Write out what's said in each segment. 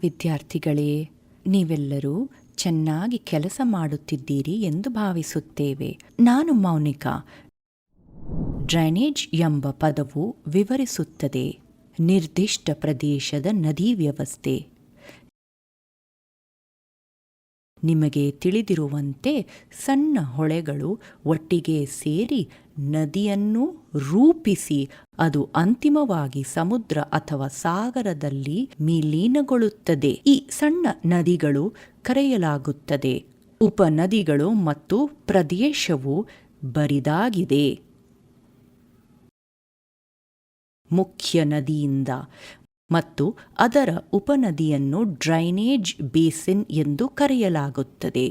ವಿದ್ಯಾರ್ಥಿಗಳೇ, ನೀವೆಲ್ಲರೂ ಚೆನ್ನಾಗಿ ಕೆಲಸ ಮಾಡುತ್ತಿದ್ದೀರಿ ಎಂದು ಭಾವಿಸುತ್ತೇವೆ. ನಾನು ಮೌನಿಕಾ. ಡ್ರೈನೇಜ್ ಎಂಬ ಪದವು ವಿವರಿಸುತ್ತದೆ ನಿರ್ದಿಷ್ಟ ಪ್ರದೇಶದ ನದಿ ವ್ಯವಸ್ಥೆ. ನಿಮಗೆ ತಿಳಿದಿರುವಂತೆ ಸಣ್ಣ ಹೊಳೆಗಳು ಒಟ್ಟಿಗೆ ಸೇರಿ ನದಿಯನ್ನು ರೂಪಿಸಿ ಅದು ಅಂತಿಮವಾಗಿ ಸಮುದ್ರ ಅಥವಾ ಸಾಗರದಲ್ಲಿ ವಿಲೀನಗೊಳ್ಳುತ್ತದೆ. ಈ ಸಣ್ಣ ನದಿಗಳು ಕರೆಯಲಾಗುತ್ತದೆ ಉಪನದಿಗಳು ಮತ್ತು ಪ್ರದೇಶವು ಬರಿದಾಗಿದೆ ಮುಖ್ಯ ನದಿಯಿಂದ ಮತ್ತು ಅದರ ಉಪನದಿಯನ್ನು ಡ್ರೈನೇಜ್ ಬೇಸಿನ್ ಎಂದು ಕರೆಯಲಾಗುತ್ತದೆ.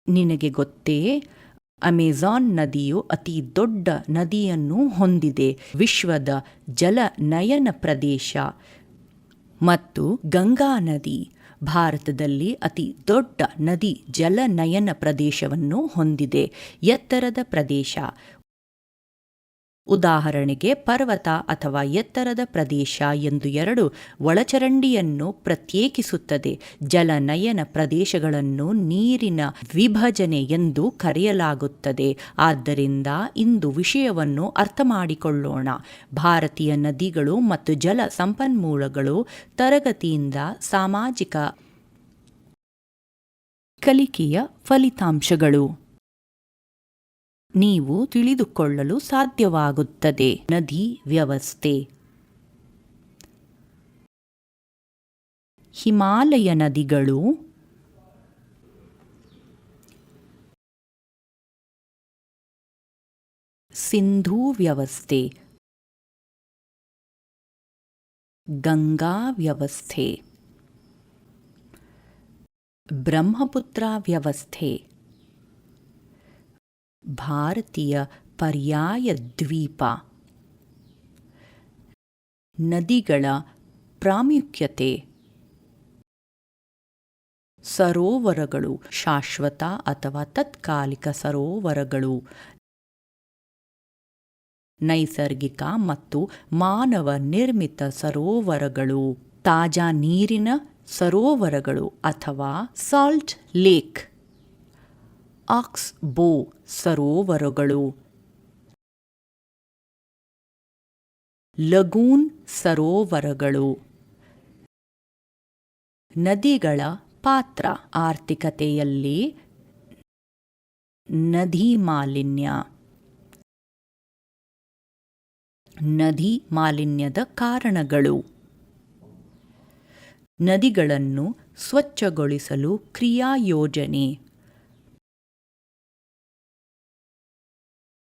ನಿನಗೆ ಗೊತ್ತೇ, ಅಮೆಜಾನ್ ನದಿಯು ಅತಿ ದೊಡ್ಡ ನದಿಯನ್ನು ಹೊಂದಿದೆ, ವಿಶ್ವದ ಜಲನಯನ ಪ್ರದೇಶ. ಮತ್ತು ಗಂಗಾ ನದಿ ಭಾರತದಲ್ಲಿ ಅತಿ ದೊಡ್ಡ ನದಿ ಜಲನಯನ ಪ್ರದೇಶವನ್ನು ಹೊಂದಿದೆ, ಎತ್ತರದ ಪ್ರದೇಶ. ಉದಾಹರಣೆಗೆ, ಪರ್ವತ ಅಥವಾ ಎತ್ತರದ ಪ್ರದೇಶ ಎಂದು ಎರಡು ಒಳಚರಂಡಿಯನ್ನು ಪ್ರತ್ಯೇಕಿಸುತ್ತದೆ. ಜಲನಯನ ಪ್ರದೇಶಗಳನ್ನು ನೀರಿನ ವಿಭಜನೆ ಎಂದು ಕರೆಯಲಾಗುತ್ತದೆ. ಆದ್ದರಿಂದ ಇಂದು ವಿಷಯವನ್ನು ಅರ್ಥಮಾಡಿಕೊಳ್ಳೋಣ. ಭಾರತೀಯ ನದಿಗಳು ಮತ್ತು ಜಲ ಸಂಪನ್ಮೂಲಗಳು ತರಗತಿಯಿಂದ ಸಾಮಾಜಿಕ ಕಲಿಕೆಯ ಫಲಿತಾಂಶಗಳು. ನೀವು ತಿಳಿದುಕೊಳ್ಳಲು ಸಾಧ್ಯವಾಗುತ್ತದೆ. ನದಿ ವ್ಯವಸ್ಥೆ. ಹಿಮಾಲಯ ನದಿಗಳು ಸಿಂಧೂ ವ್ಯವಸ್ಥೆ, ಗಂಗಾ ವ್ಯವಸ್ಥೆ, ಬ್ರಹ್ಮಪುತ್ರ ವ್ಯವಸ್ಥೆ, ಭಾರತೀಯ ಪರ್ಯಾಯ ದ್ವೀಪ. ನದಿಗಳ ಪ್ರಾಮುಖ್ಯತೆ. ಸರೋವರಗಳು ಶಾಶ್ವತ ಅಥವಾ ತಾತ್ಕಾಲಿಕ ಸರೋವರಗಳು, ನೈಸರ್ಗಿಕ ಮತ್ತು ಮಾನವ ನಿರ್ಮಿತ ಸರೋವರಗಳು, ತಾಜಾ ನೀರಿನ ಸರೋವರಗಳು ಅಥವಾ ಸಾಲ್ಟ್ ಲೇಕ್, ಆಕ್ಸ್ ಬೋ ಸರೋವರಗಳು, ಲಗೂನ್ ಸರೋವರಗಳು. ನದಿಗಳ ಪಾತ್ರ ಆರ್ಥಿಕತೆಯಲ್ಲಿ. ನದಿ ಮಾಲಿನ್ಯ. ನದಿ ಮಾಲಿನ್ಯದ ಕಾರಣಗಳು. ನದಿಗಳನ್ನು ಸ್ವಚ್ಛಗೊಳಿಸಲು ಕ್ರಿಯಾಯೋಜನೆ.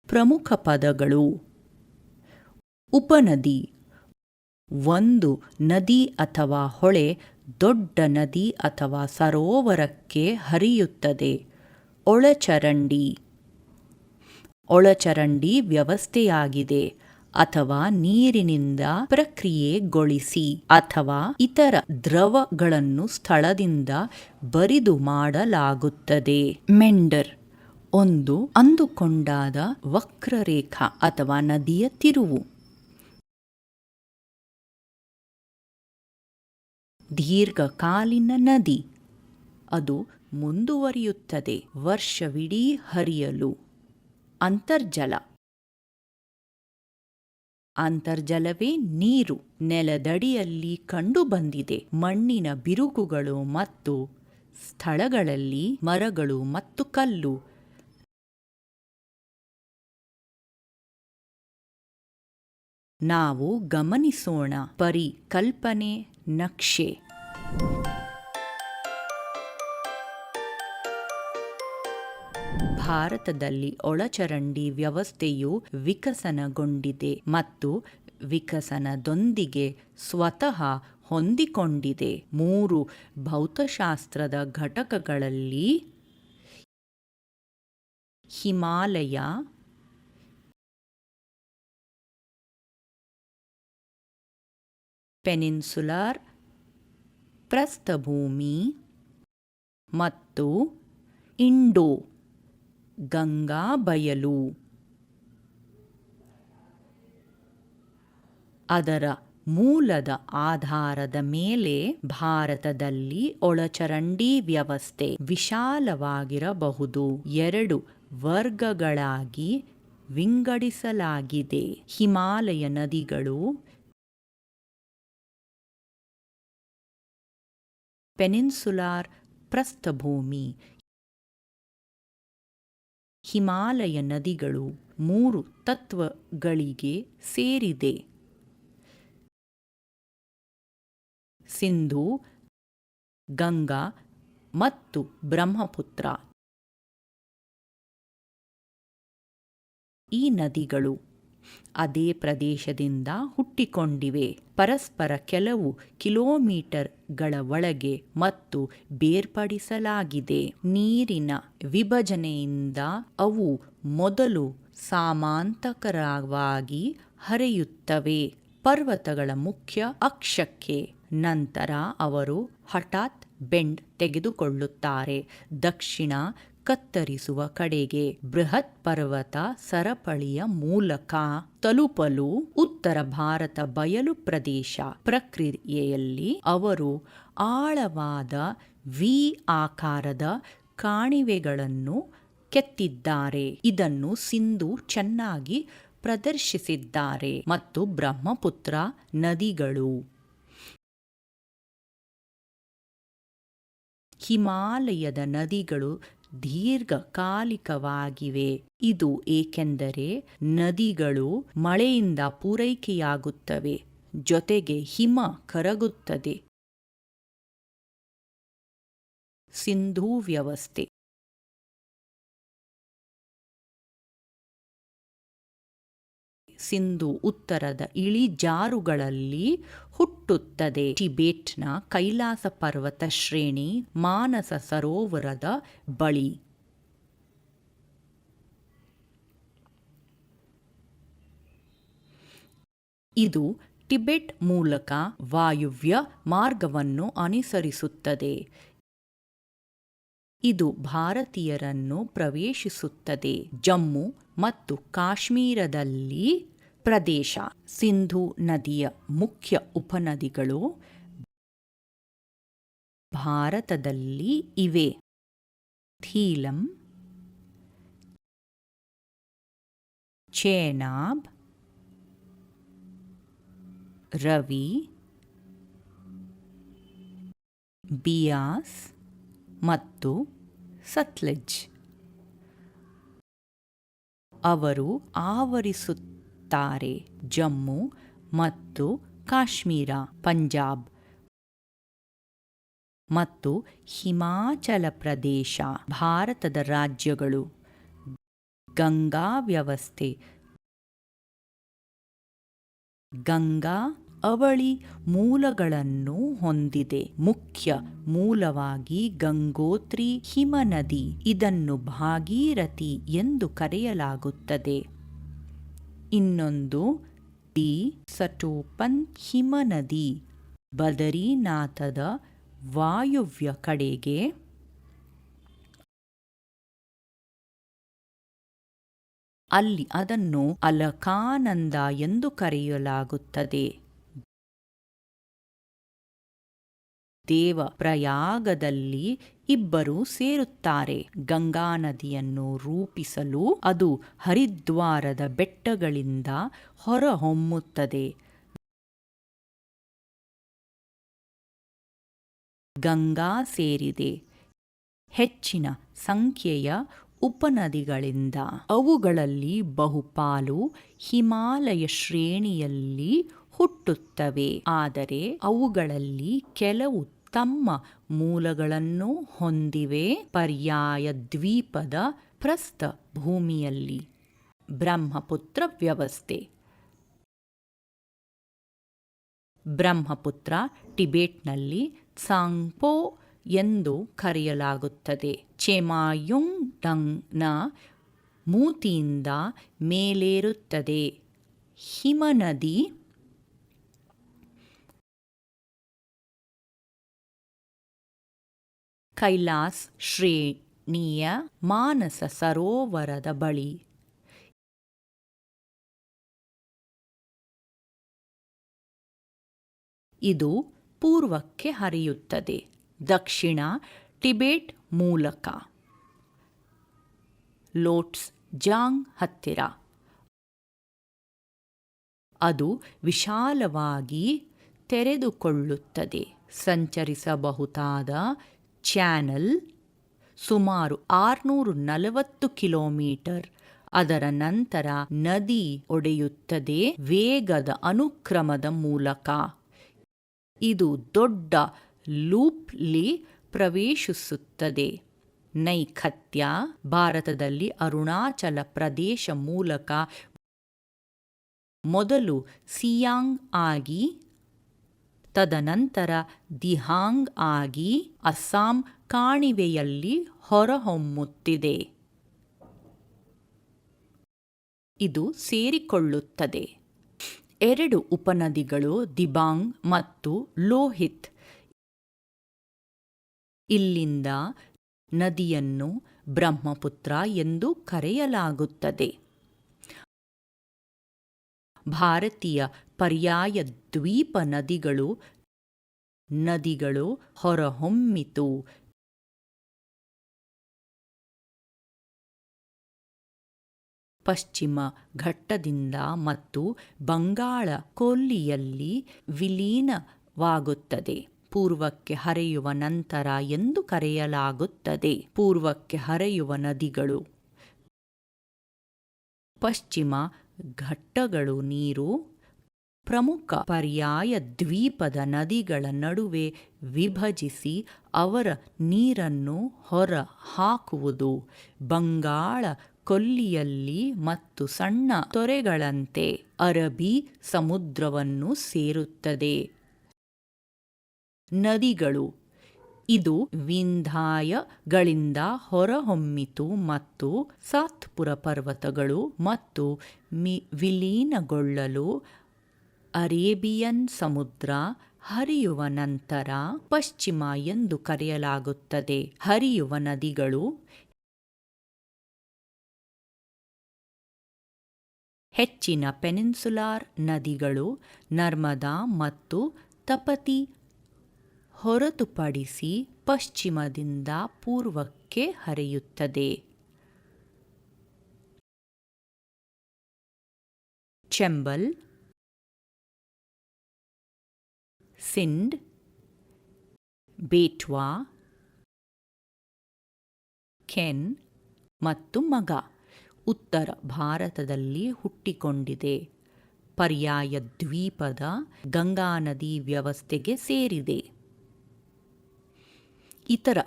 ಪ್ರಮುಖ ಪದಗಳು. ಉಪನದಿ, ಒಂದು ನದಿ ಅಥವಾ ಹೊಳೆ ದೊಡ್ಡ ನದಿ ಅಥವಾ ಸರೋವರಕ್ಕೆ ಹರಿಯುತ್ತದೆ. ಒಳಚರಂಡಿ, ಒಳಚರಂಡಿ ವ್ಯವಸ್ಥೆಯಾಗಿದೆ ಅಥವಾ ನೀರಿನಿಂದ ಪ್ರಕ್ರಿಯೆಗೊಳಿಸಿ ಅಥವಾ ಇತರ ದ್ರವಗಳನ್ನು ಸ್ಥಳದಿಂದ ಬರಿದು ಮಾಡಲಾಗುತ್ತದೆ. ಮೆಂಡರ್, ಒಂದು ಅಂದುಕೊಂಡಾದ ವಕ್ರರೇಖಾ ಅಥವಾ ನದಿಯ ತಿರುವು. ದೀರ್ಘಕಾಲೀನ ನದಿ, ಅದು ಮುಂದುವರಿಯುತ್ತದೆ ವರ್ಷವಿಡೀ ಹರಿಯಲು. ಅಂತರ್ಜಲ, ಅಂತರ್ಜಲವೇ ನೀರು ನೆಲದಡಿಯಲ್ಲಿ ಕಂಡುಬಂದಿದೆ ಮಣ್ಣಿನ ಬಿರುಕುಗಳು ಮತ್ತು ಸ್ಥಳಗಳಲ್ಲಿ ಮರಗಳು ಮತ್ತು ಕಲ್ಲು. ನಾವು ಗಮನಿಸೋಣ ಪರಿಕಲ್ಪನೆ ನಕ್ಷೆ. ಭಾರತದಲ್ಲಿ ಒಳಚರಂಡಿ ವ್ಯವಸ್ಥೆಯು ವಿಕಸನಗೊಂಡಿದೆ ಮತ್ತು ವಿಕಸನದೊಂದಿಗೆ ಸ್ವತಃ ಹೊಂದಿಕೊಂಡಿದೆ. 3 ಭೌತಶಾಸ್ತ್ರದ ಘಟಕಗಳಲ್ಲಿ ಹಿಮಾಲಯ, ಪೆನಿನ್ಸುಲಾರ್ ಪ್ರಸ್ಥಭೂಮಿ ಮತ್ತು ಇಂಡೋ ಗಂಗಾ ಬಯಲು. ಅದರ ಮೂಲದ ಆಧಾರದ ಮೇಲೆ ಭಾರತದಲ್ಲಿ ಒಳಚರಂಡಿ ವ್ಯವಸ್ಥೆ ವಿಶಾಲವಾಗಿರಬಹುದು. 2 ವರ್ಗಗಳಾಗಿ ವಿಂಗಡಿಸಲಾಗಿದೆ. ಹಿಮಾಲಯ ನದಿಗಳು, ಪೆನಿನ್ಸುಲಾರ್ ಪ್ರಸ್ಥಭೂಮಿ. ಹಿಮಾಲಯ ನದಿಗಳು 3 ತತ್ವಗಳಿಗೆ ಸೇರಿದೆ: ಸಿಂಧೂ, ಗಂಗಾ ಮತ್ತು ಬ್ರಹ್ಮಪುತ್ರ. ಈ ನದಿಗಳು ಅದೇ ಪ್ರದೇಶದಿಂದ ಹುಟ್ಟಿಕೊಂಡಿವೆ, ಪರಸ್ಪರ ಕೆಲವು ಕಿಲೋಮೀಟರ್ಗಳ ಒಳಗೆ ಮತ್ತು ಬೇರ್ಪಡಿಸಲಾಗಿದೆ. ನೀರಿನ ವಿಭಜನೆಯಿಂದ ಅವು ಮೊದಲು ಸಮಾನಾಂತರವಾಗಿ ಹರಿಯುತ್ತವೆ ಪರ್ವತಗಳ ಮುಖ್ಯ ಅಕ್ಷಕ್ಕೆ. ನಂತರ ಅವರು ಹಠಾತ್ ಬೆಂಡ್ ತೆಗೆದುಕೊಳ್ಳುತ್ತಾರೆ ದಕ್ಷಿಣ ಕತ್ತರಿಸುವ ಕಡೆಗೆ. ಬೃಹತ್ ಪರ್ವತ ಸರಪಳಿಯ ಮೂಲಕ ತಲುಪಲು ಉತ್ತರ ಭಾರತ ಬಯಲು ಪ್ರದೇಶ ಪ್ರಕ್ರಿಯೆಯಲ್ಲಿ ಅವರು ಆಳವಾದ ವಿ ಆಕಾರದ ಕಣಿವೆಗಳನ್ನು ಕೆತ್ತಿದ್ದಾರೆ. ಇದನ್ನು ಸಿಂಧು ಚೆನ್ನಾಗಿ ಪ್ರದರ್ಶಿಸಿದ್ದಾರೆ. ಮತ್ತು ಬ್ರಹ್ಮಪುತ್ರ ನದಿಗಳು ಹಿಮಾಲಯದ ನದಿಗಳು ದೀರ್ಘಕಾಲಿಕವಾಗಿವೆ. ಇದು ಏಕೆಂದರೆ ನದಿಗಳು ಮಳೆಯಿಂದ ಪೂರೈಕೆಯಾಗುತ್ತವೆ, ಜೊತೆಗೆ ಹಿಮ ಕರಗುತ್ತದೆ. ಸಿಂಧೂ ವ್ಯವಸ್ಥೆ ಸಿಂಧು ಉತ್ತರದ ಇಳಿಜಾರುಗಳಲ್ಲಿ ಹುಟ್ಟುತ್ತದೆ. ಟಿಬೆಟ್ನ ಕೈಲಾಸ ಪರ್ವತ ಶ್ರೇಣಿ ಮಾನಸ ಸರೋವರದ ಬಳಿ. ಇದು ಟಿಬೆಟ್ ಮೂಲಕ ವಾಯುವ್ಯ ಮಾರ್ಗವನ್ನು ಅನುಸರಿಸುತ್ತದೆ. ಇದು ಭಾರತೀಯರನ್ನು ಪ್ರವೇಶಿಸುತ್ತದೆ. ಜಮ್ಮು ಮತ್ತು ಕಾಶ್ಮೀರದಲ್ಲಿ ಪ್ರದೇಶ. ಸಿಂಧೂ ನದಿಯ ಮುಖ್ಯ ಉಪನದಿಗಳು ಭಾರತದಲ್ಲಿ ಇವೆ: ಥೀಲಂ, ಚೇನಾಬ್, ರವಿ, ಬಿಯಾಸ್ ಮತ್ತು ಸತ್ಲೆಜ್. ಅವರು ಆವರಿಸುತ್ತಾರೆ ಜಮ್ಮು ಮತ್ತು ಕಾಶ್ಮೀರ, ಪಂಜಾಬ್ ಮತ್ತು ಹಿಮಾಚಲ ಪ್ರದೇಶ. ಭಾರತದ ರಾಜ್ಯಗಳು. ಗಂಗಾ ವ್ಯವಸ್ಥೆ. ಗಂಗಾ ಅವಳಿ ಮೂಲಗಳನ್ನು ಹೊಂದಿದೆ. ಮುಖ್ಯ ಮೂಲವಾಗಿ ಗಂಗೋತ್ರಿ ಹಿಮನದಿ. ಇದನ್ನು ಭಾಗೀರಥಿ ಎಂದು ಕರೆಯಲಾಗುತ್ತದೆ. ಇನ್ನೊಂದು ದಿ ಸಟೋಪನ್ ಹಿಮನದಿ ಬದರಿನಾಥದ ವಾಯುವ್ಯ ಕಡೆಗೆ. ಅಲ್ಲಿ ಅದನ್ನು ಅಲಕಾನಂದ ಎಂದು ಕರೆಯಲಾಗುತ್ತದೆ. ದೇವಪ್ರಯಾಗದಲ್ಲಿ ಇಬ್ಬರು ಸೇರುತ್ತಾರೆ ಗಂಗಾ ನದಿಯನ್ನು ರೂಪಿಸಲು. ಅದು ಹರಿದ್ವಾರದ ಬೆಟ್ಟಗಳಿಂದ ಹೊರಹೊಮ್ಮುತ್ತದೆ. ಗಂಗಾ ಸೇರಿದೆ ಹೆಚ್ಚಿನ ಸಂಖ್ಯೆಯ ಉಪನದಿಗಳಿಂದ. ಅವುಗಳಲ್ಲಿ ಬಹುಪಾಲು ಹಿಮಾಲಯ ಶ್ರೇಣಿಯಲ್ಲಿ ಹುಟ್ಟುತ್ತವೆ, ಆದರೆ ಅವುಗಳಲ್ಲಿ ಕೆಲವು ತಮ್ಮ ಮೂಲಗಳನ್ನು ಹೊಂದಿವೆ ಪರ್ಯಾಯ ದ್ವೀಪದ ಪ್ರಸ್ಥಭೂಮಿಯಲ್ಲಿ. ಬ್ರಹ್ಮಪುತ್ರ ವ್ಯವಸ್ಥೆ. ಬ್ರಹ್ಮಪುತ್ರ ಟಿಬೆಟ್ನಲ್ಲಿ ಸಾಂಗ್ಪೋ ಎಂದು ಕರೆಯಲಾಗುತ್ತದೆ. ಚೆಮಾಯುಂಗ್ಡಂಗ್ನ ಮೂತಿಯಿಂದ ಮೇಲೇರುತ್ತದೆ. ಹಿಮನದಿ ಕೈಲಾಸ್ ಶ್ರೇಣಿಯ ಮಾನಸ ಸರೋವರದ ಬಳಿ. ಇದು ಪೂರ್ವಕ್ಕೆ ಹರಿಯುತ್ತದೆ, ದಕ್ಷಿಣ ಟಿಬೆಟ್ ಮೂಲಕ ಲೋಟ್ಸ್ ಜಾಂಗ್ ಹತ್ತಿರ. ಅದು ವಿಶಾಲವಾಗಿ ತೆರೆದುಕೊಳ್ಳುತ್ತದೆ. ಸಂಚರಿಸಬಹುದಾದ ಚಾನೆಲ್ ಸುಮಾರು 640 ಕಿಲೋಮೀಟರ್. ಅದರ ನಂತರ ನದಿ ಒಡೆಯುತ್ತದೆ ವೇಗದ ಅನುಕ್ರಮದ ಮೂಲಕ. ಇದು ದೊಡ್ಡ ಲೂಪ್ಲಿ ಪ್ರವೇಶಿಸುತ್ತದೆ. ನೈಋತ್ಯ ಭಾರತದಲ್ಲಿ ಅರುಣಾಚಲ ಪ್ರದೇಶ ಮೂಲಕ ಮೊದಲು ಸಿಯಾಂಗ್ ಆಗಿ, ತದನಂತರ ದಿಹಾಂಗ್ ಆಗಿ ಅಸ್ಸಾಂ ಕಣಿವೆಯಲ್ಲಿ ಹೊರಹೊಮ್ಮುತ್ತಿದೆ. ಇದು ಸೇರಿಕೊಳ್ಳುತ್ತದೆ. 2 ಉಪನದಿಗಳು ದಿಬಾಂಗ್ ಮತ್ತು ಲೋಹಿತ್. ಇಲ್ಲಿಂದ ನದಿಯನ್ನು ಬ್ರಹ್ಮಪುತ್ರ ಎಂದು ಕರೆಯಲಾಗುತ್ತದೆ. ಭಾರತೀಯ ಪರ್ಯಾಯ ದ್ವೀಪ ನದಿಗಳು ಹೊರಹೊಮ್ಮಿತು. ಪಶ್ಚಿಮ ಘಟ್ಟದಿಂದ ಮತ್ತು ಬಂಗಾಳ ಕೊಲ್ಲಿಯಲ್ಲಿ ವಿಲೀನವಾಗುತ್ತದೆ. ಪೂರ್ವಕ್ಕೆ ಹರಿಯುವ ನಂತರ ಎಂದು ಕರೆಯಲಾಗುತ್ತದೆ. ಪೂರ್ವಕ್ಕೆ ಹರಿಯುವ ನದಿಗಳು ಪಶ್ಚಿಮ ಘಟ್ಟಗಳು ನೀರು ಪ್ರಮುಖ ಪರ್ಯಾಯ ದ್ವೀಪದ ನದಿಗಳ ನಡುವೆ ವಿಭಜಿಸಿ ಅವರ ನೀರನ್ನು ಹೊರ ಹಾಕುವುದು. ಬಂಗಾಳ ಕೊಲ್ಲಿಯಲ್ಲಿ ಮತ್ತು ಸಣ್ಣ ತೊರೆಗಳಂತೆ ಅರಬ್ಬಿ ಸಮುದ್ರವನ್ನು ಸೇರುತ್ತದೆ. ನದಿಗಳು ಇದು ವಿಂಧ್ಯಾಗಳಿಂದ ಹೊರಹೊಮ್ಮಿತು ಮತ್ತು ಸಾತ್ಪುರ ಪರ್ವತಗಳು ಮತ್ತು ವಿಲೀನಗೊಳ್ಳಲು ಅರೇಬಿಯನ್ ಸಮುದ್ರ ಹರಿಯುವ ನಂತರ ಪಶ್ಚಿಮ ಎಂದು ಕರೆಯಲಾಗುತ್ತದೆ. ಹರಿಯುವ ನದಿಗಳು ಹೆಚ್ಚಿನ ಪೆನಿನ್ಸುಲಾರ್ ನದಿಗಳು ನರ್ಮದಾ ಮತ್ತು ತಪತಿ ಹೊರತುಪಡಿಸಿ ಪಶ್ಚಿಮದಿಂದ ಪೂರ್ವಕ್ಕೆ ಹರಿಯುತ್ತದೆ. ಚಂಬಲ್, ಸಿಂಧ್, ಬೇಟ್ವಾ, ಕೆನ್ ಮತ್ತು ಮಗ ಉತ್ತರ ಭಾರತದಲ್ಲಿ ಹುಟ್ಟಿಕೊಂಡಿದೆ. ಪರ್ಯಾಯ ದ್ವೀಪದ ಗಂಗಾ ನದಿ ವ್ಯವಸ್ಥೆಗೆ ಸೇರಿದೆ. ಇತರ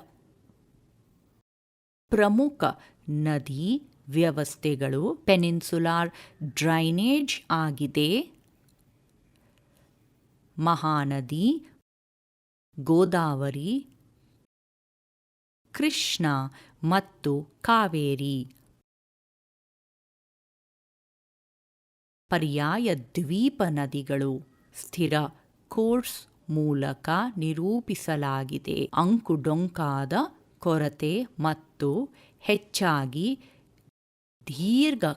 ಪ್ರಮುಖ ನದಿ ವ್ಯವಸ್ಥೆಗಳು ಪೆನಿನ್ಸುಲಾರ್ ಡ್ರೈನೇಜ್ ಆಗಿದೆ. ಮಹಾನದಿ, ಗೋದಾವರಿ, ಕೃಷ್ಣ ಮತ್ತು ಕಾವೇರಿ. ಪರ್ಯಾಯ ದ್ವೀಪ ನದಿಗಳು ಸ್ಥಿರ ಕೋರ್ಸ್ ಮೂಲಕ ನಿರೂಪಿಸಲಾಗಿದೆ. ಅಂಕುಡೊಂಕಾದ ಕೊರತೆ ಮತ್ತು ಹೆಚ್ಚಾಗಿ ದೀರ್ಘಕಾಲಿಕವಲ್ಲದ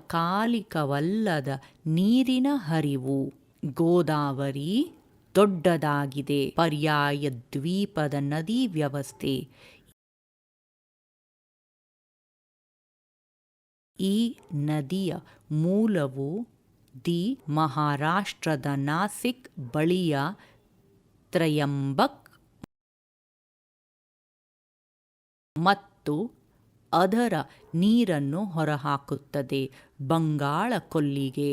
ನೀರಿನ ಹರಿವು. ಗೋದಾವರಿ ದೊಡ್ಡದಾಗಿದೆ. ಪರ್ಯಾಯ ದ್ವೀಪದ ನದಿ ವ್ಯವಸ್ಥೆ. ಈ ನದಿಯ ಮೂಲವು ಮಹಾರಾಷ್ಟ್ರದ ನಾಸಿಕ್ ಬಳಿಯ ತ್ರಯಂಬಕ್ ಮತ್ತು ಅದರ ನೀರನ್ನು ಹೊರಹಾಕುತ್ತದೆ ಬಂಗಾಳ ಕೊಲ್ಲಿಗೆ.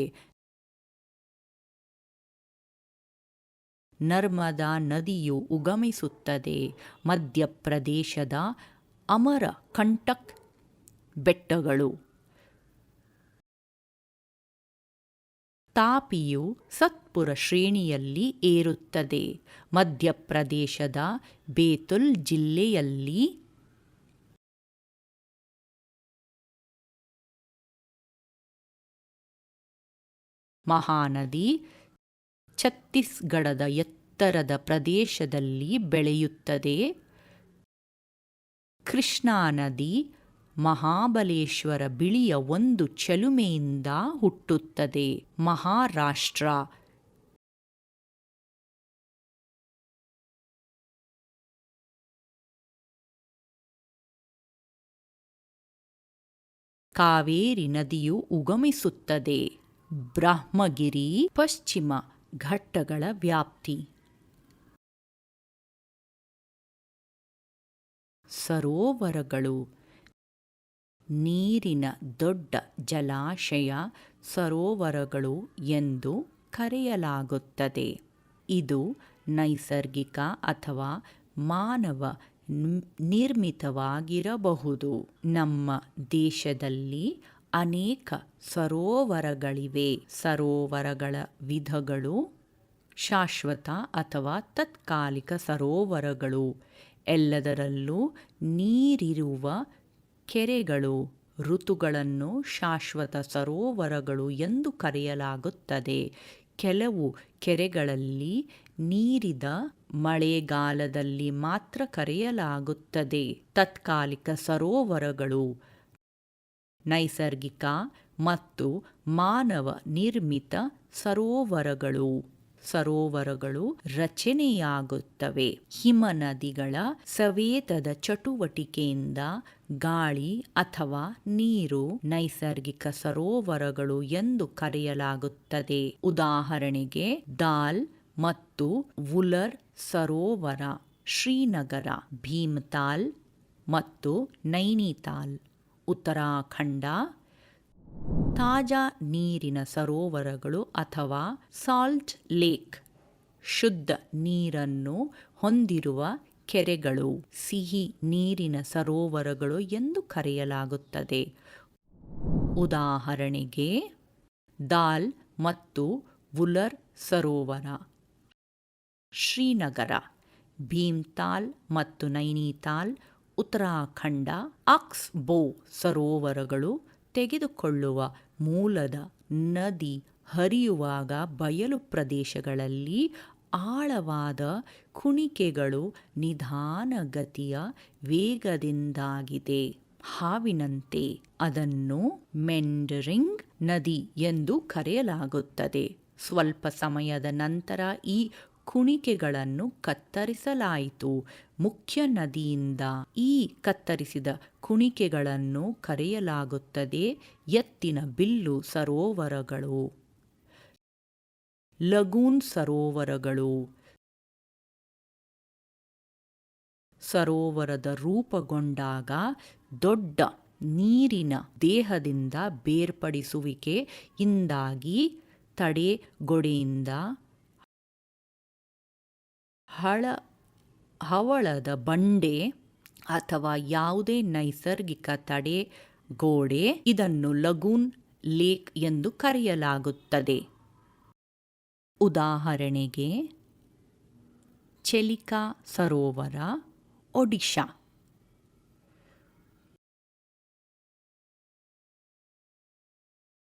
ನರ್ಮದಾ ನದಿಯು ಉಗಮಿಸುತ್ತದೆ ಮಧ್ಯಪ್ರದೇಶದ ಅಮರಕಂಟಕ್ ಬೆಟ್ಟಗಳು. ತಾಪಿಯು ಸತ್ಪುರ ಶ್ರೇಣಿಯಲ್ಲಿ ಏರುತ್ತದೆ. ಮಧ್ಯಪ್ರದೇಶದ ಬೇತುಲ್ ಜಿಲ್ಲೆಯಲ್ಲಿ ಮಹಾನದಿ ಛತ್ತೀಸ್ಗಢದ ಎತ್ತರದ ಪ್ರದೇಶದಲ್ಲಿ ಬೆಳೆಯುತ್ತದೆ. ಕೃಷ್ಣಾ ನದಿ ಮಹಾಬಲೇಶ್ವರ ಬಿಳಿಯ ಒಂದು ಚೆಲುಮೆಯಿಂದ ಹುಟ್ಟುತ್ತದೆ. ಮಹಾರಾಷ್ಟ್ರ ಕಾವೇರಿ ನದಿಯು ಉಗಮಿಸುತ್ತದೆ. ಬ್ರಹ್ಮಗಿರಿ ಪಶ್ಚಿಮ ಘಟ್ಟಗಳ ವ್ಯಾಪ್ತಿ. ಸರೋವರಗಳು. ನೀರಿನ ದೊಡ್ಡ ಜಲಾಶಯ ಸರೋವರಗಳು ಎಂದು ಕರೆಯಲಾಗುತ್ತದೆ. ಇದು ನೈಸರ್ಗಿಕ ಅಥವಾ ಮಾನವ ನಿರ್ಮಿತವಾಗಿರಬಹುದು. ನಮ್ಮ ದೇಶದಲ್ಲಿ ಅನೇಕ ಸರೋವರಗಳಿವೆ. ಸರೋವರಗಳ ವಿಧಗಳು: ಶಾಶ್ವತ ಅಥವಾ ತಾತ್ಕಾಲಿಕ ಸರೋವರಗಳು. ಎಲ್ಲದರಲ್ಲೂ ನೀರಿರುವ ಕೆರೆಗಳು. ಋತುಗಳನ್ನು ಶಾಶ್ವತ ಸರೋವರಗಳು ಎಂದು ಕರೆಯಲಾಗುತ್ತದೆ. ಕೆಲವು ಕೆರೆಗಳಲ್ಲಿ ನೀರಿದ ಮಳೆಗಾಲದಲ್ಲಿ ಮಾತ್ರ ಕರೆಯಲಾಗುತ್ತದೆ. ತಾತ್ಕಾಲಿಕ ಸರೋವರಗಳು ನೈಸರ್ಗಿಕ ಮತ್ತು ಮಾನವ ನಿರ್ಮಿತ ಸರೋವರಗಳು. ಸರೋವರಗಳು ರಚನೆಯಾಗುತ್ತವೆ ಹಿಮನದಿಗಳ ಸವೆತದ ಚಟುವಟಿಕೆಯಿಂದ. ಗಾಳಿ ಅಥವಾ ನೀರು ನೈಸರ್ಗಿಕ ಸರೋವರಗಳು ಎಂದು ಕರೆಯಲಾಗುತ್ತದೆ. ಉದಾಹರಣೆಗೆ ದಾಲ್ ಮತ್ತು ವುಲರ್ ಸರೋವರ, ಶ್ರೀನಗರ. ಭೀಮ್ತಾಲ್ ಮತ್ತು ನೈನಿತಾಲ್, ಉತ್ತರಾಖಂಡ. ತಾಜಾ ನೀರಿನ ಸರೋವರಗಳು ಅಥವಾ ಸಾಲ್ಟ್ ಲೇಕ್, ಶುದ್ಧ ನೀರನ್ನು ಹೊಂದಿರುವ ಕೆರೆಗಳು. ಸಿಹಿ ನೀರಿನ ಸರೋವರಗಳು ಎಂದು ಕರೆಯಲಾಗುತ್ತದೆ. ಉದಾಹರಣೆಗೆ ದಾಲ್ ಮತ್ತು ವುಲರ್ ಸರೋವರ, ಶ್ರೀನಗರ. ಭೀಮ್ತಾಲ್ ಮತ್ತು ನೈನಿತಾಲ್, ಉತ್ತರಾಖಂಡ. ಆಕ್ಸ್ ಬೋ ಸರೋವರಗಳು ತೆಗೆದುಕೊಳ್ಳುವ ಮೂಲದ ನದಿ ಹರಿಯುವಾಗ ಬಯಲು ಪ್ರದೇಶಗಳಲ್ಲಿ ಆಳವಾದ ಕುಣಿಕೆಗಳು ನಿಧಾನಗತಿಯ ವೇಗದಿಂದಾಗಿದೆ. ಹಾವಿನಂತೆ. ಅದನ್ನು ಮೆಂಡರಿಂಗ್ ನದಿ ಎಂದು ಕರೆಯಲಾಗುತ್ತದೆ. ಸ್ವಲ್ಪ ಸಮಯದ ನಂತರ ಈ ಕುಣಿಕೆಗಳನ್ನು ಕತ್ತರಿಸಲಾಯಿತು. ಮುಖ್ಯ ನದಿಯಿಂದ ಈ ಕತ್ತರಿಸಿದ ಕುಣಿಕೆಗಳನ್ನು ಕರೆಯಲಾಗುತ್ತದೆ ಎತ್ತಿನ ಬಿಲ್ಲು ಸರೋವರಗಳು. ಲಗೂನ್ ಸರೋವರಗಳು. ಸರೋವರದ ರೂಪುಗೊಂಡಾಗ ದೊಡ್ಡ ನೀರಿನ ದೇಹದಿಂದ ಬೇರ್ಪಡಿಸುವಿಕೆಯಿಂದಾಗಿ ತಡೆಗೋಡೆಯಿಂದ ಹವಳದ ಬಂಡೆ ಅಥವಾ ಯಾವುದೇ ನೈಸರ್ಗಿಕ ತಡೆಗೋಡೆ. ಇದನ್ನು ಲಗೂನ್ ಲೇಕ್ ಎಂದು ಕರೆಯಲಾಗುತ್ತದೆ. ಉದಾಹರಣೆಗೆ ಚೆಲಿಕಾ ಸರೋವರ, ಒಡಿಶಾ.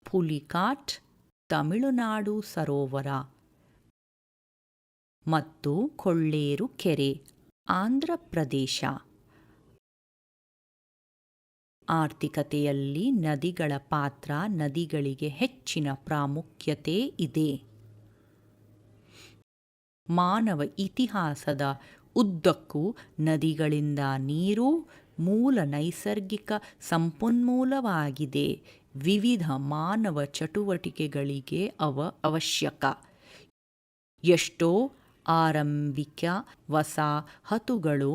ಪುಲಿಕಾಟ್, ತಮಿಳುನಾಡು ಸರೋವರ ಮತ್ತು ಕೊಳ್ಳೇರು ಕೆರೆ, ಆಂಧ್ರಪ್ರದೇಶ. ಆರ್ಥಿಕತೆಯಲ್ಲಿ ನದಿಗಳ ಪಾತ್ರ. ನದಿಗಳಿಗೆ ಹೆಚ್ಚಿನ ಪ್ರಾಮುಖ್ಯತೆ ಇದೆ. ಮಾನವ ಇತಿಹಾಸದ ಉದ್ದಕ್ಕೂ ನದಿಗಳಿಂದ ನೀರು ಮೂಲ ನೈಸರ್ಗಿಕ ಸಂಪನ್ಮೂಲವಾಗಿದೆ. ವಿವಿಧ ಮಾನವ ಚಟುವಟಿಕೆಗಳಿಗೆ ಅವಶ್ಯಕ. ಎಷ್ಟೋ ಆರಂಭಿಕ ವಸಾಹತುಗಳು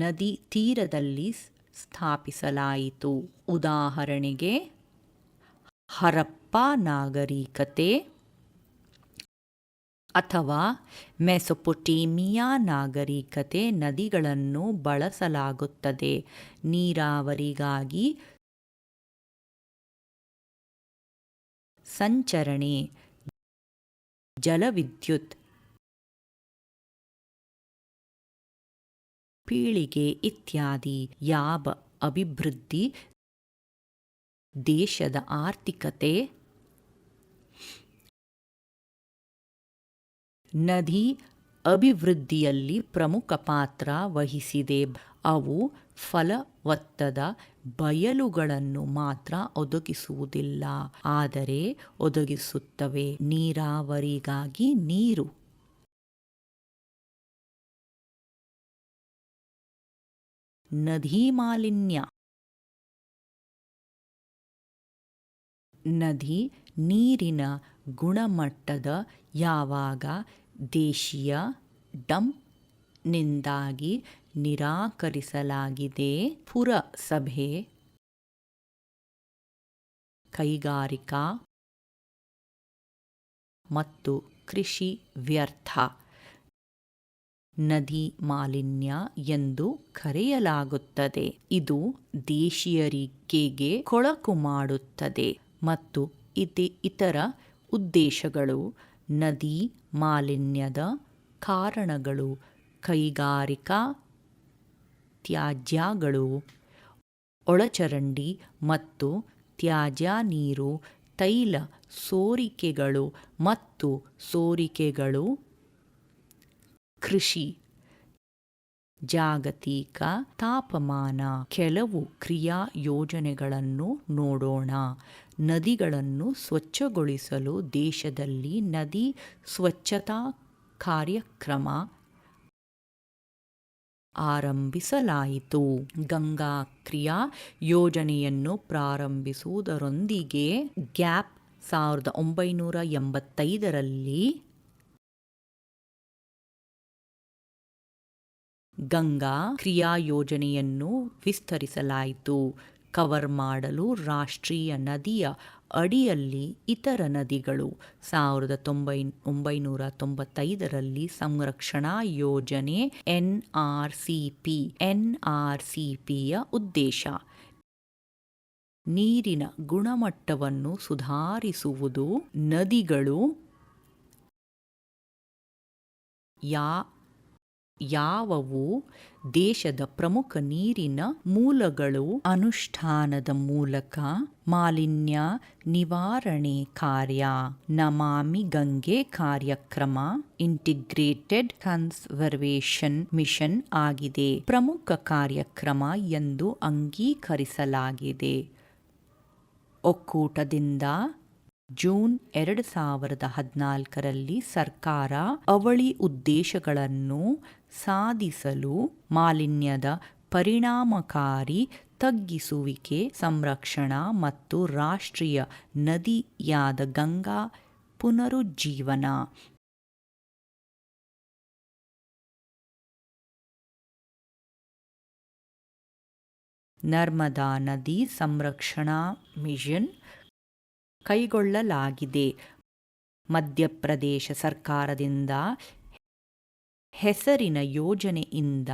ನದಿ ತೀರದಲ್ಲಿ ಸ್ಥಾಪಿಸಲಾಯಿತು. ಉದಾಹರಣೆಗೆ ಹರಪ್ಪ ನಾಗರಿಕತೆ ಅಥವಾ ಮೆಸೊಪೊಟೇಮಿಯಾ ನಾಗರಿಕತೆ. ನದಿಗಳನ್ನು ಬಳಸಲಾಗುತ್ತದೆ ನೀರಾವರಿಗಾಗಿ, ಸಂಚರಣೆ, ಜಲವಿದ್ಯುತ್, ಪೀಳಿಗೆ ಇತ್ಯಾದಿ. ಯಾವ ಅಭಿವೃದ್ಧಿ ದೇಶದ ಆರ್ಥಿಕತೆ ನದಿ ಅಭಿವೃದ್ಧಿಯಲ್ಲಿ ಪ್ರಮುಖ ಪಾತ್ರ ವಹಿಸಿದೆ. ಅವು ಫಲವತ್ತಾದ ಬಯಲುಗಳನ್ನು ಮಾತ್ರ ಒದಗಿಸುವುದಿಲ್ಲ, ಆದರೆ ಒದಗಿಸುತ್ತವೆ ನೀರಾವರಿಗಾಗಿ ನೀರು. ನದಿ ಮಾಲಿನ್ಯ. ನದಿ ನೀರಿನ ಗುಣಮಟ್ಟದ ಯಾವಾಗ ದೇಶೀಯ ಡಂಪ್ನಿಂದಾಗಿ ನಿರಾಕರಿಸಲಾಗಿದೆ. ಪುರಸಭೆ ಕೈಗಾರಿಕಾ ಮತ್ತು ಕೃಷಿ ವ್ಯರ್ಥ ನದಿ ಮಾಲಿನ್ಯ ಎಂದು ಕರೆಯಲಾಗುತ್ತದೆ. ಇದು ದೇಶೀಯರಿಗೆ ಕೊಳಕು ಮಾಡುತ್ತದೆ ಮತ್ತು ಇತರ ಉದ್ದೇಶಗಳು. ನದಿ ಮಾಲಿನ್ಯದ ಕಾರಣಗಳು ಕೈಗಾರಿಕಾ ತ್ಯಾಜ್ಯಗಳು, ಒಳಚರಂಡಿ ಮತ್ತು ತ್ಯಾಜ್ಯ ನೀರು, ತೈಲ ಸೋರಿಕೆಗಳು ಮತ್ತು ಸೋರಿಕೆಗಳು, ಕೃಷಿ, ಜಾಗತಿಕ ತಾಪಮಾನ. ಕೆಲವು ಕ್ರಿಯಾ ಯೋಜನೆಗಳನ್ನು ನೋಡೋಣ. ನದಿಗಳನ್ನು ಸ್ವಚ್ಛಗೊಳಿಸಲು ದೇಶದಲ್ಲಿ ನದಿ ಸ್ವಚ್ಛತಾ ಕಾರ್ಯಕ್ರಮ ಆರಂಭಿಸಲಾಯಿತು. ಗಂಗಾ ಕ್ರಿಯಾ ಯೋಜನೆಯನ್ನು ಪ್ರಾರಂಭಿಸುವುದರೊಂದಿಗೆ ಗ್ಯಾಪ್ 1985ರಲ್ಲಿ ಗಂಗಾ ಕ್ರಿಯಾ ಯೋಜನೆಯನ್ನು ವಿಸ್ತರಿಸಲಾಯಿತು. ಕವರ್ ಮಾಡಲು ರಾಷ್ಟ್ರೀಯ ನದಿಯ ಅಡಿಯಲ್ಲಿ ಇತರ ನದಿಗಳು. 1995ರಲ್ಲಿ ಸಂರಕ್ಷಣಾ ಯೋಜನೆ ಎನ್ಆರ್ಸಿಪಿಯ ಉದ್ದೇಶ ನೀರಿನ ಗುಣಮಟ್ಟವನ್ನು ಸುಧಾರಿಸುವುದು. ನದಿಗಳು ಯಾವುವು? ದೇಶದ ಪ್ರಮುಖ ನೀರಿನ ಮೂಲಗಳು. ಅನುಷ್ಠಾನದ ಮೂಲಕ ಮಾಲಿನ್ಯ ನಿವಾರಣೆ ಕಾರ್ಯ. ನಮಾಮಿ ಗಂಗೆ ಕಾರ್ಯಕ್ರಮ ಇಂಟಿಗ್ರೇಟೆಡ್ ಕನ್ಸರ್ವೇಷನ್ ಮಿಷನ್ ಆಗಿದೆ. ಪ್ರಮುಖ ಕಾರ್ಯಕ್ರಮ ಎಂದು ಅಂಗೀಕರಿಸಲಾಗಿದೆ. ಒಕ್ಕೂಟದಿಂದ ಜೂನ್ 2014ರಲ್ಲಿ ಸರ್ಕಾರ ಅವಳಿ ಉದ್ದೇಶಗಳನ್ನು ಸಾಧಿಸಲು ಮಾಲಿನ್ಯದ ಪರಿಣಾಮಕಾರಿ ತಗ್ಗಿಸುವಿಕೆ, ಸಂರಕ್ಷಣಾ ಮತ್ತು ರಾಷ್ಟ್ರೀಯ ನದಿಯಾದ ಗಂಗಾ ಪುನರುಜ್ಜೀವನ, ನರ್ಮದಾ ನದಿ ಸಂರಕ್ಷಣಾ ಮಿಷನ್ ಕೈಗೊಳ್ಳಲಾಗಿದೆ. ಮಧ್ಯಪ್ರದೇಶ ಸರ್ಕಾರದಿಂದ ಹೆಸರಿನ ಯೋಜನೆಯಿಂದ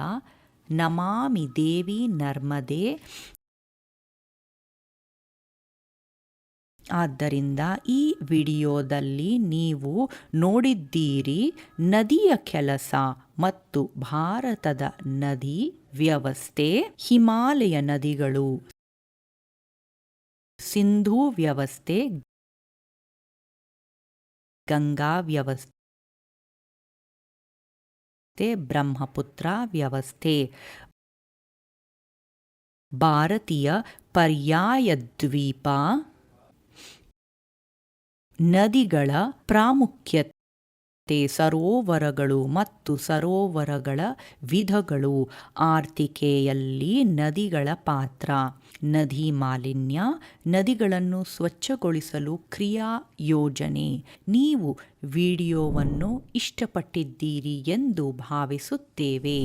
ನಮಾಮಿ ದೇವಿ ನರ್ಮದೆ. ಆದ್ದರಿಂದ ಈ ವಿಡಿಯೋದಲ್ಲಿ ನೀವು ನೋಡಿದ್ದೀರಿ ನದಿಯ ಕೆಲಸ ಮತ್ತು ಭಾರತದ ನದಿ ವ್ಯವಸ್ಥೆ. ಹಿಮಾಲಯ ನದಿಗಳು, ಸಿಂಧೂ ವ್ಯವಸ್ಥೆ, ಗಂಗಾ ವ್ಯವಸ್ಥೆ, ಬ್ರಹ್ಮಪುತ್ರ ವ್ಯವಸ್ಥೆ. ಭಾರತೀಯ ಪರ್ಯಾಯದ್ವೀಪ ನದಿಗಳ ಪ್ರಾಮುಖ್ಯತೆ, ಸರೋವರಗಳು ಮತ್ತು ಸರೋವರಗಳ ವಿಧಗಳು. ಆರ್ಥಿಕೆಯಲ್ಲಿ ನದಿಗಳ ಪಾತ್ರ. ನದಿ ಮಾಲಿನ್ಯ, ನದಿಗಳನ್ನು ಸ್ವಚ್ಛಗೊಳಿಸಲು ಕ್ರಿಯಾ ಯೋಜನೆ. ನೀವು ವಿಡಿಯೋವನ್ನು ಇಷ್ಟಪಟ್ಟಿದ್ದೀರಿ ಎಂದು ಭಾವಿಸುತ್ತೇವೆ.